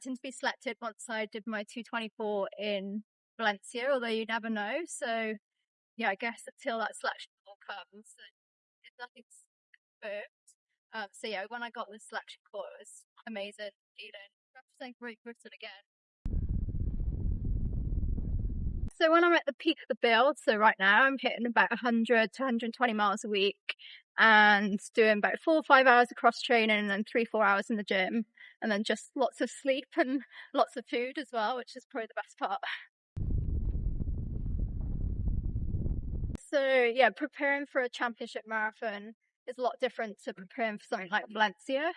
expecting to be selected once I did my 224 in Valencia, although you never know. So yeah, I guess until that selection call comes, nothing's confirmed. So yeah, when I got the selection call, it was amazing. Representing Great Britain again. So when I'm at the peak of the build, so right now I'm hitting about 100 to 120 miles a week and doing about 4 or 5 hours of cross training and then 3-4 hours in the gym, and then just lots of sleep and lots of food as well, which is probably the best part. So yeah, preparing for a championship marathon is a lot different to preparing for something like Valencia,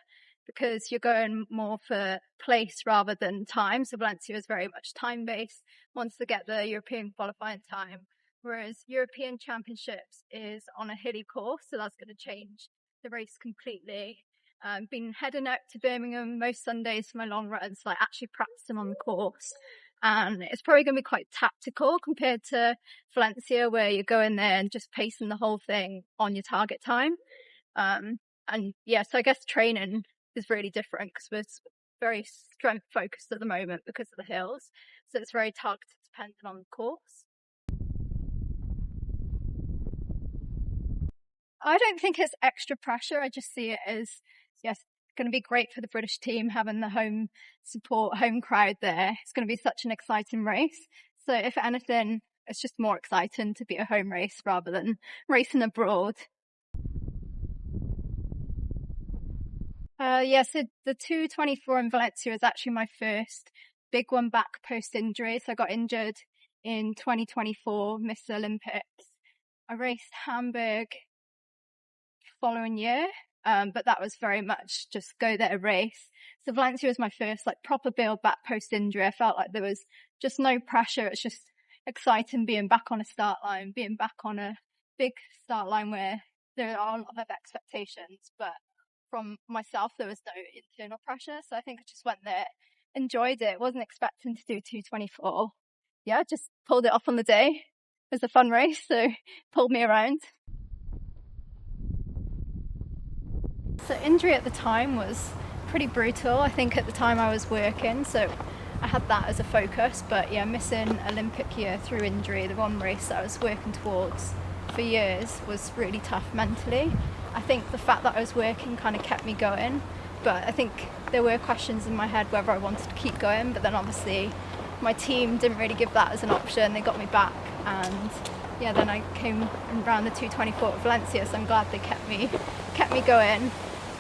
because you're going more for place rather than time. So Valencia is very much time based, wants to get the European qualifying time, whereas European Championships is on a hilly course, so that's going to change the race completely. Been heading out to Birmingham most Sundays for my long runs, like actually practicing on the course. And it's probably going to be quite tactical compared to Valencia, where you're going there and just pacing the whole thing on your target time. And yeah, so I guess training is really different because we're very strength focused at the moment because of the hills. So it's very targeted depending on the course. I don't think it's extra pressure. I just see it as, yes, going to be great for the British team having the home support, home crowd there. It's going to be such an exciting race. So if anything, it's just more exciting to be a home race rather than racing abroad. So the 224 in Valencia is actually my first big one back post injury. So I got injured in 2024, missed the Olympics. I raced Hamburg following year, but that was very much just go there race. So Valencia was my first like proper build back post injury. I felt like there was just no pressure. It's just exciting being back on a start line, being back on a big start line where there are a lot of expectations, but from myself there was no internal pressure. So I think I just went there, enjoyed it, wasn't expecting to do 224. Yeah, just pulled it off on the day. It was a fun race, so pulled me around. So injury at the time was pretty brutal. I think at the time I was working, so I had that as a focus. But yeah, missing Olympic year through injury, the one race that I was working towards for years, was really tough mentally. I think the fact that I was working kind of kept me going, but I think there were questions in my head whether I wanted to keep going, but then obviously my team didn't really give that as an option. They got me back, and yeah, then I came around the 224 at Valencia, so I'm glad they kept me going.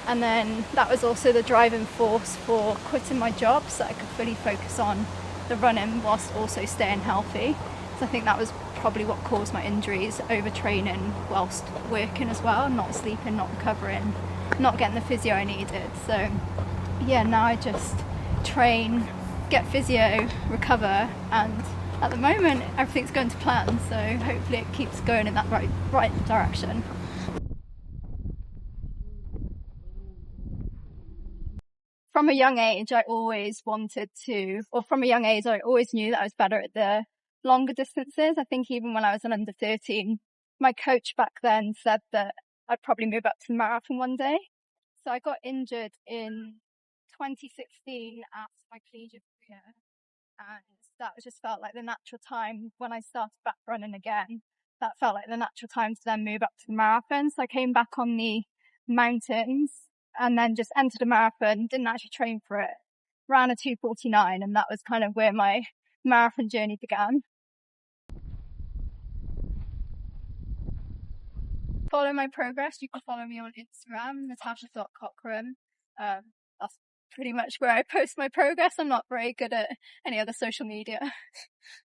And then that was also the driving force for quitting my job so I could fully focus on the running whilst also staying healthy. So I think that was probably what caused my injuries, overtraining whilst working as well, not sleeping, not recovering, not getting the physio I needed. So yeah, now I just train, get physio, recover, and at the moment everything's going to plan, so hopefully it keeps going in that right direction. From a young age, I always knew that I was better at the longer distances. I think even when I was an under 13, my coach back then said that I'd probably move up to the marathon one day. So I got injured in 2016 after my collegiate career, and that just felt like the natural time when I started back running again. That felt like the natural time to then move up to the marathon. So I came back on the mountains and then just entered a marathon, didn't actually train for it, ran a 2:49, and that was kind of where my marathon journey began. Follow my progress. You can follow me on Instagram, natasha.cochran. That's pretty much where I post my progress. I'm not very good at any other social media.